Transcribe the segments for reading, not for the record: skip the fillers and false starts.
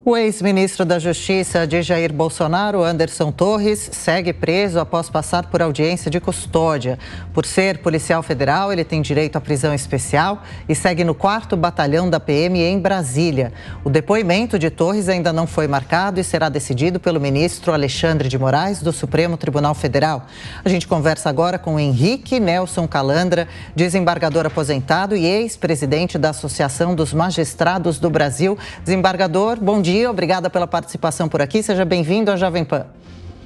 O ex-ministro da Justiça de Jair Bolsonaro, Anderson Torres, segue preso após passar por audiência de custódia. Por ser policial federal, ele tem direito à prisão especial e segue no 4º Batalhão da PM em Brasília. O depoimento de Torres ainda não foi marcado e será decidido pelo ministro Alexandre de Moraes, do Supremo Tribunal Federal. A gente conversa agora com Henrique Nelson Calandra, desembargador aposentado e ex-presidente da Associação dos Magistrados do Brasil. Desembargador, bom dia. Obrigada pela participação por aqui. Seja bem-vindo à Jovem Pan.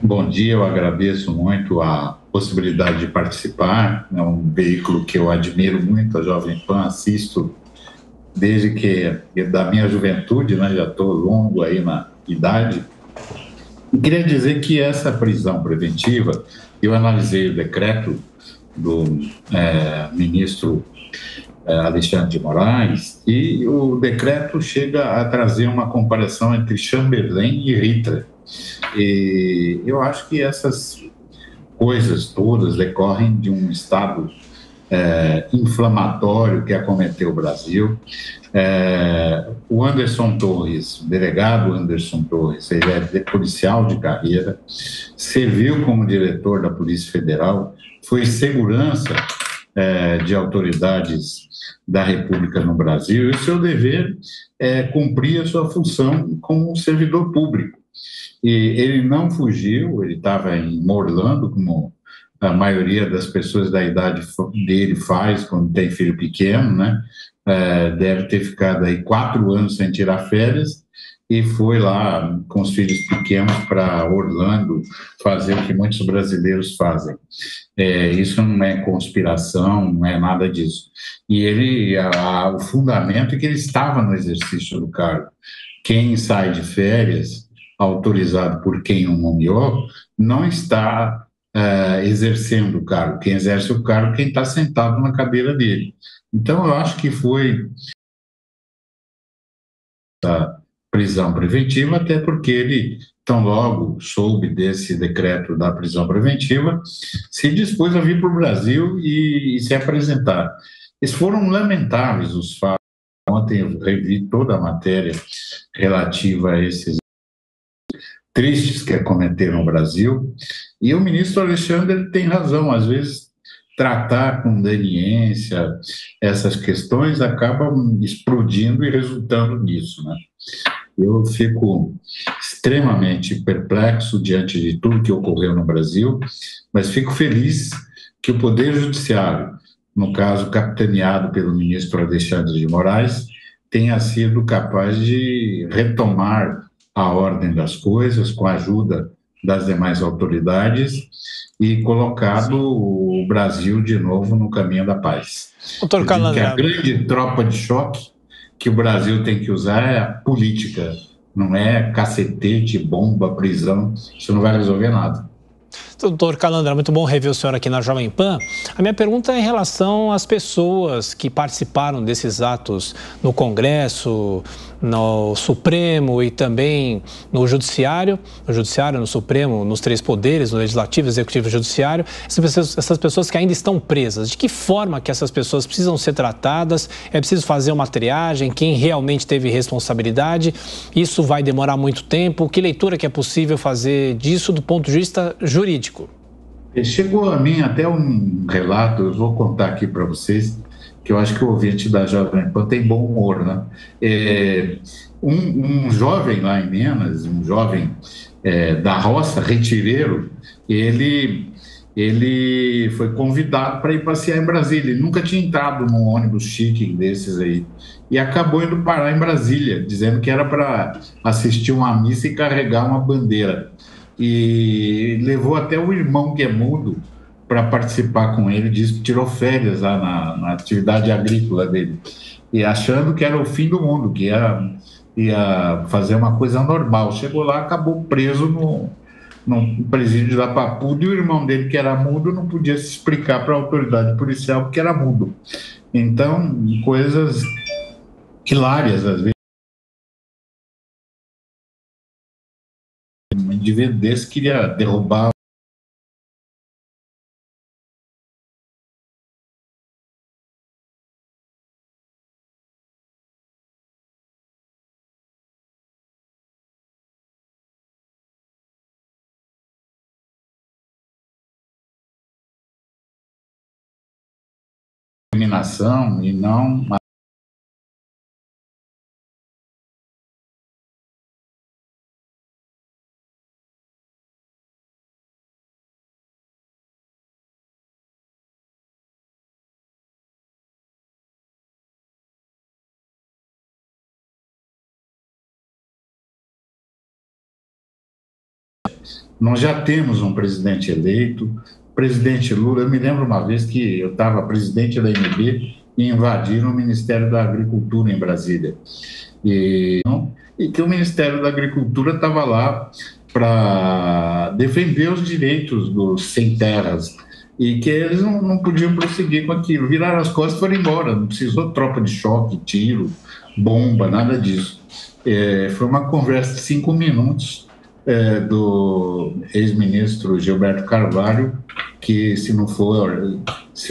Bom dia, eu agradeço muito a possibilidade de participar. É um veículo que eu admiro muito, a Jovem Pan, assisto desde que da minha juventude, né? Já estou longo aí na idade. E queria dizer que essa prisão preventiva, eu analisei o decreto do ministro Alexandre de Moraes, e o decreto chega a trazer uma comparação entre Chamberlain e Hitler. E eu acho que essas coisas todas decorrem de um estado inflamatório que acometeu o Brasil. O Anderson Torres, o delegado Anderson Torres, ele é policial de carreira, serviu como diretor da Polícia Federal, foi segurança de autoridades da República no Brasil, e o seu dever é cumprir a sua função como servidor público. E ele não fugiu, ele estava em Orlando, como a maioria das pessoas da idade dele faz quando tem filho pequeno, né? Deve ter ficado aí 4 anos sem tirar férias, e foi lá com os filhos pequenos para Orlando fazer o que muitos brasileiros fazem. Isso não é conspiração, não é nada disso. E o fundamento é que ele estava no exercício do cargo. Quem sai de férias, autorizado por quem o nomeou, não está exercendo o cargo. Quem exerce o cargo é quem está sentado na cadeira dele. Então, eu acho que foi a prisão preventiva, até porque ele, tão logo soube desse decreto da prisão preventiva, se dispôs a vir para o Brasil e se apresentar. Esses foram lamentáveis os fatos. Ontem eu revi toda a matéria relativa a esses tristes que acometeram no Brasil, e o ministro Alexandre tem razão, às vezes tratar com leniência essas questões acaba explodindo e resultando nisso, né? Eu fico extremamente perplexo diante de tudo que ocorreu no Brasil, mas fico feliz que o Poder Judiciário, no caso capitaneado pelo ministro Alexandre de Moraes, tenha sido capaz de retomar a ordem das coisas com a ajuda das demais autoridades e colocado o Brasil de novo no caminho da paz. Doutor Calandra, a grande tropa de choque que o Brasil tem que usar é a política, não é cacetete, bomba, prisão, isso não vai resolver nada. Doutor Calandra, muito bom rever o senhor aqui na Jovem Pan. A minha pergunta é em relação às pessoas que participaram desses atos no Congresso, no Supremo e também no Judiciário, no Supremo, nos 3 poderes, no Legislativo, Executivo e Judiciário, essas pessoas que ainda estão presas. De que forma que essas pessoas precisam ser tratadas? É preciso fazer uma triagem? Quem realmente teve responsabilidade? Isso vai demorar muito tempo? Que leitura que é possível fazer disso do ponto de vista jurídico? Chegou a mim até um relato, eu vou contar aqui para vocês, que eu acho que o ouvinte da Jovem Pan tem bom humor, né? Um jovem lá em Minas, um jovem da roça, retireiro, ele foi convidado para ir passear em Brasília. Ele nunca tinha entrado num ônibus chique desses aí. E acabou indo parar em Brasília, dizendo que era para assistir uma missa e carregar uma bandeira. E levou até o irmão, que é mudo, para participar com ele, disse que tirou férias lá na atividade agrícola dele, e achando que era o fim do mundo, que ia fazer uma coisa normal. Chegou lá, acabou preso no presídio da Papuda, e o irmão dele, que era mudo, não podia se explicar para a autoridade policial porque era mudo. Então, coisas hilárias, às vezes. Um indivíduo desse queria derrubar discriminação e não Nós já temos um presidente eleito, presidente Lula. Eu me lembro uma vez que eu estava presidente da AMB e invadiram o Ministério da Agricultura em Brasília. E que o Ministério da Agricultura estava lá para defender os direitos dos sem terras e que eles não podiam prosseguir com aquilo. Viraram as costas e foram embora. Não precisou tropa de choque, tiro, bomba, nada disso. Foi uma conversa de 5 minutos do ex-ministro Gilberto Carvalho, que se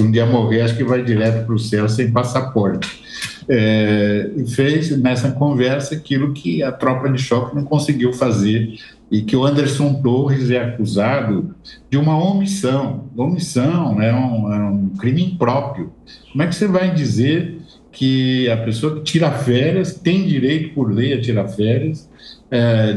um dia morrer, acho que vai direto para o céu sem passaporte. E fez nessa conversa aquilo que a tropa de choque não conseguiu fazer e que o Anderson Torres é acusado de uma omissão. Omissão é um crime impróprio. Como é que você vai dizer que a pessoa que tira férias, tem direito por lei a tirar férias,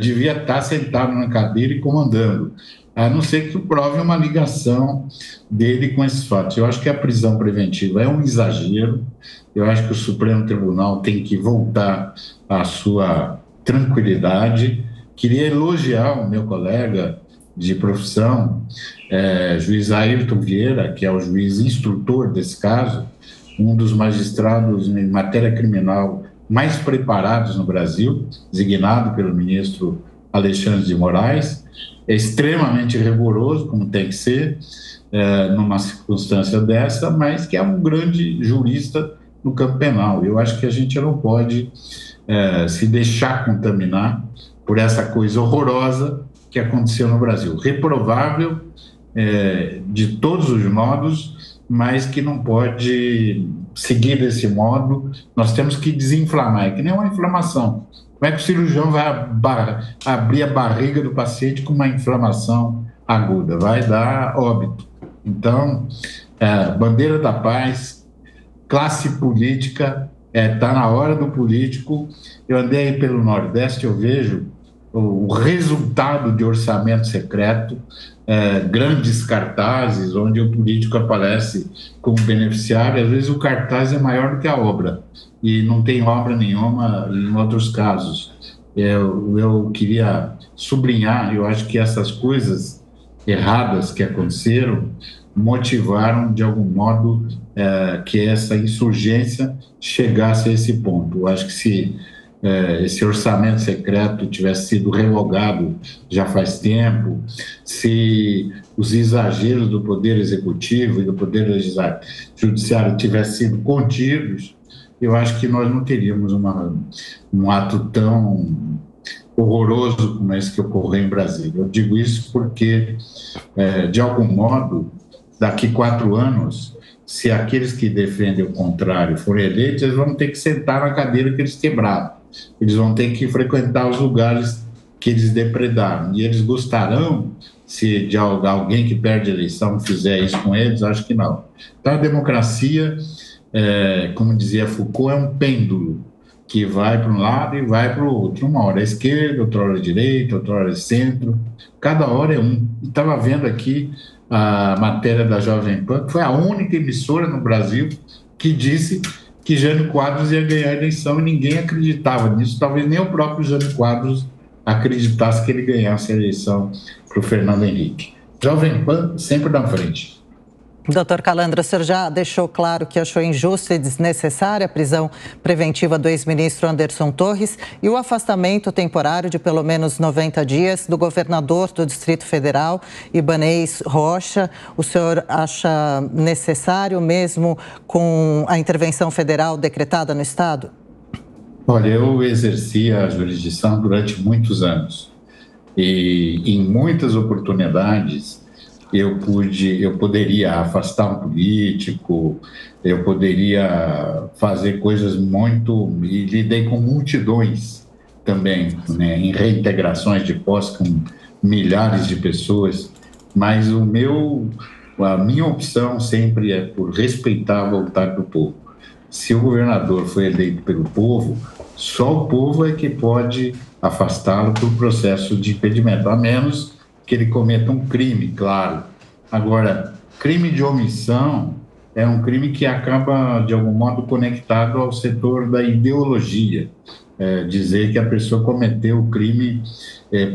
devia estar sentado na cadeira e comandando, a não ser que prove uma ligação dele com esses fatos? Eu acho que a prisão preventiva é um exagero. Eu acho que o Supremo Tribunal tem que voltar à sua tranquilidade. Queria elogiar o meu colega de profissão, juiz Ayrton Vieira, que é o juiz instrutor desse caso, um dos magistrados em matéria criminal mais preparados no Brasil, designado pelo ministro Alexandre de Moraes. É extremamente rigoroso, como tem que ser, numa circunstância dessa, mas que é um grande jurista no campo penal. Eu acho que a gente não pode se deixar contaminar por essa coisa horrorosa que aconteceu no Brasil. Reprovável de todos os modos, mas que não pode seguir desse modo. Nós temos que desinflamar, é que nem uma inflamação. Como é que o cirurgião vai abrir a barriga do paciente com uma inflamação aguda? Vai dar óbito. Então, bandeira da paz, classe política, está na hora do político. Eu andei aí pelo Nordeste, eu vejo o resultado de orçamento secreto, grandes cartazes onde o político aparece como beneficiário. Às vezes o cartaz é maior do que a obra e não tem obra nenhuma em outros casos. Eu queria sublinhar, eu acho que essas coisas erradas que aconteceram motivaram de algum modo que essa insurgência chegasse a esse ponto. Eu acho que se esse orçamento secreto tivesse sido revogado já faz tempo, se os exageros do Poder Executivo e do Poder Judiciário tivessem sido contidos, eu acho que nós não teríamos um ato tão horroroso como esse que ocorreu em Brasília. Eu digo isso porque, de algum modo, daqui 4 anos, se aqueles que defendem o contrário forem eleitos, eles vão ter que sentar na cadeira que eles quebraram. Eles vão ter que frequentar os lugares que eles depredaram. E eles gostarão se de alguém que perde a eleição fizer isso com eles? Acho que não. Então, a democracia, como dizia Foucault, é um pêndulo que vai para um lado e vai para o outro. Uma hora é esquerda, outra hora é direita, outra hora é centro. Cada hora é um. Estava vendo aqui a matéria da Jovem Pan, que foi a única emissora no Brasil que disse que Jânio Quadros ia ganhar a eleição e ninguém acreditava nisso. Talvez nem o próprio Jânio Quadros acreditasse que ele ganhasse a eleição para o Fernando Henrique. Jovem Pan sempre na frente. Doutor Calandra, o senhor já deixou claro que achou injusta e desnecessária a prisão preventiva do ex-ministro Anderson Torres e o afastamento temporário de pelo menos 90 dias do governador do Distrito Federal, Ibanez Rocha. O senhor acha necessário mesmo com a intervenção federal decretada no Estado? Olha, eu exerci a jurisdição durante muitos anos e em muitas oportunidades eu poderia afastar um político, eu poderia fazer coisas e lidei com multidões também, né, em reintegrações de posse com milhares de pessoas, mas o meu A minha opção sempre é por respeitar a vontade do povo. Se o governador foi eleito pelo povo, só o povo é que pode afastá-lo por processo de impedimento, a menos que ele cometa um crime, claro. Agora, crime de omissão é um crime que acaba, de algum modo, conectado ao setor da ideologia. Dizer que a pessoa cometeu o crime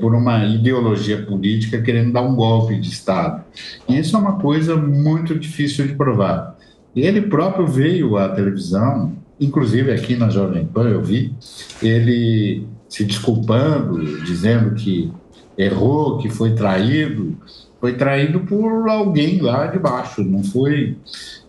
por uma ideologia política querendo dar um golpe de Estado. E isso é uma coisa muito difícil de provar. E ele próprio veio à televisão, inclusive aqui na Jovem Pan eu vi, ele se desculpando, dizendo que errou, que foi traído por alguém lá de baixo, não foi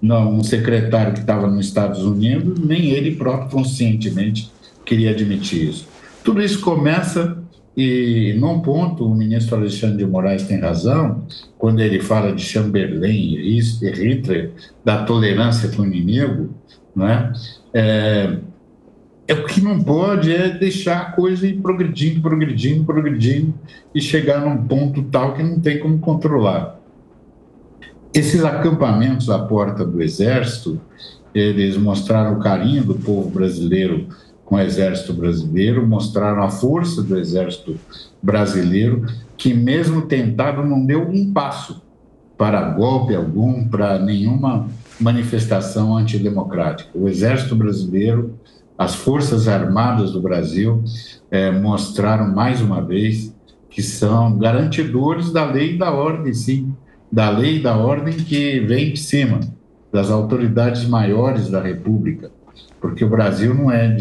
um secretário que estava nos Estados Unidos, nem ele próprio conscientemente queria admitir isso. Tudo isso começa, e num ponto o ministro Alexandre de Moraes tem razão, quando ele fala de Chamberlain e Hitler, da tolerância com o inimigo, não é? O que não pode é deixar a coisa ir progredindo e chegar num ponto tal que não tem como controlar. Esses acampamentos à porta do Exército, eles mostraram o carinho do povo brasileiro com o Exército brasileiro, mostraram a força do Exército brasileiro, que mesmo tentado não deu um passo para golpe algum, para nenhuma manifestação antidemocrática. O Exército brasileiro, as Forças Armadas do Brasil mostraram mais uma vez que são garantidores da lei e da ordem, sim, da lei e da ordem que vem de cima, das autoridades maiores da República, porque o Brasil não é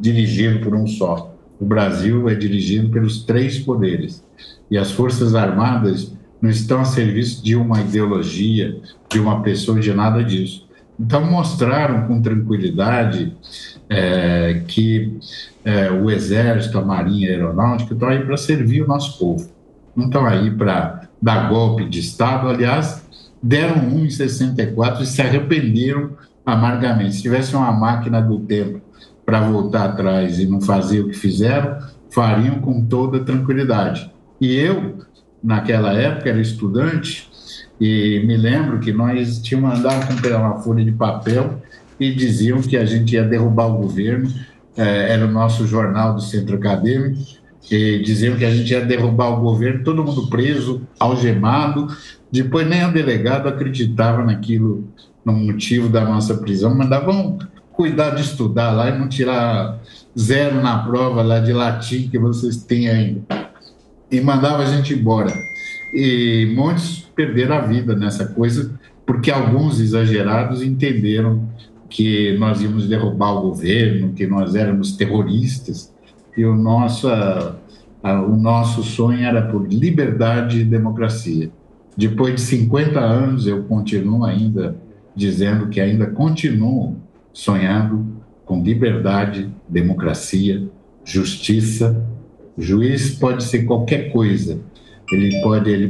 dirigido por um só. O Brasil é dirigido pelos 3 poderes. E as Forças Armadas não estão a serviço de uma ideologia, de uma pessoa, de nada disso. Então, mostraram com tranquilidade que o Exército, a Marinha e a Aeronáutica estão aí para servir o nosso povo. Não estão aí para dar golpe de Estado. Aliás, deram um em 64 e se arrependeram amargamente. Se tivesse uma máquina do tempo para voltar atrás e não fazer o que fizeram, fariam com toda tranquilidade. E eu, naquela época, era estudante e me lembro que nós tínhamos andado com uma folha de papel e diziam que a gente ia derrubar o governo, era o nosso jornal do centro acadêmico, e diziam que a gente ia derrubar o governo, todo mundo preso, algemado. Depois nem o delegado acreditava naquilo, no motivo da nossa prisão, mandavam cuidar de estudar lá e não tirar 0 na prova lá de latim que vocês têm ainda. E mandava a gente embora. E muitos perderam a vida nessa coisa, porque alguns exagerados entenderam que nós íamos derrubar o governo, que nós éramos terroristas, e o nosso sonho era por liberdade e democracia. Depois de 50 anos, eu continuo ainda dizendo que ainda continuo sonhando com liberdade, democracia, justiça. O juiz pode ser qualquer coisa,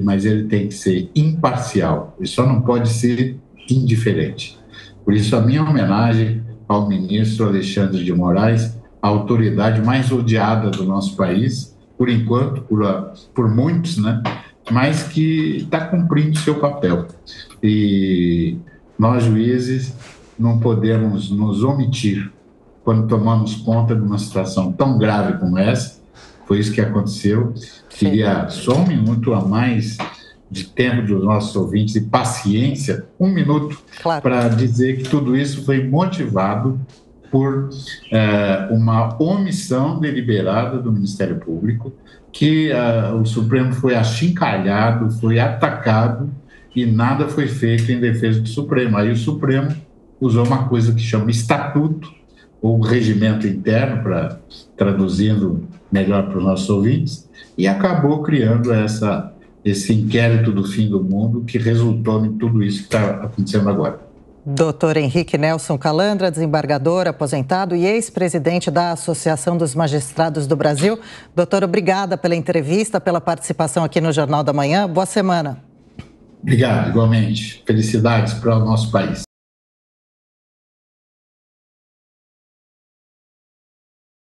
mas ele tem que ser imparcial, ele só não pode ser indiferente. Por isso, a minha homenagem ao ministro Alexandre de Moraes, a autoridade mais odiada do nosso país, por enquanto, por muitos, né? Mas que está cumprindo seu papel. E nós, juízes, não podemos nos omitir quando tomamos conta de uma situação tão grave como essa. Foi isso que aconteceu. Queria só um minuto a mais de tempo dos nossos ouvintes e paciência, 1 minuto, claro, para dizer que tudo isso foi motivado por uma omissão deliberada do Ministério Público, que o Supremo foi achincalhado, foi atacado e nada foi feito em defesa do Supremo. Aí o Supremo usou uma coisa que chama estatuto, ou regimento interno, traduzindo melhor para os nossos ouvintes, e acabou criando esse inquérito do fim do mundo que resultou em tudo isso que está acontecendo agora. Doutor Henrique Nelson Calandra, desembargador, aposentado e ex-presidente da Associação dos Magistrados do Brasil. Doutor, obrigada pela entrevista, pela participação aqui no Jornal da Manhã. Boa semana. Obrigado, igualmente. Felicidades para o nosso país.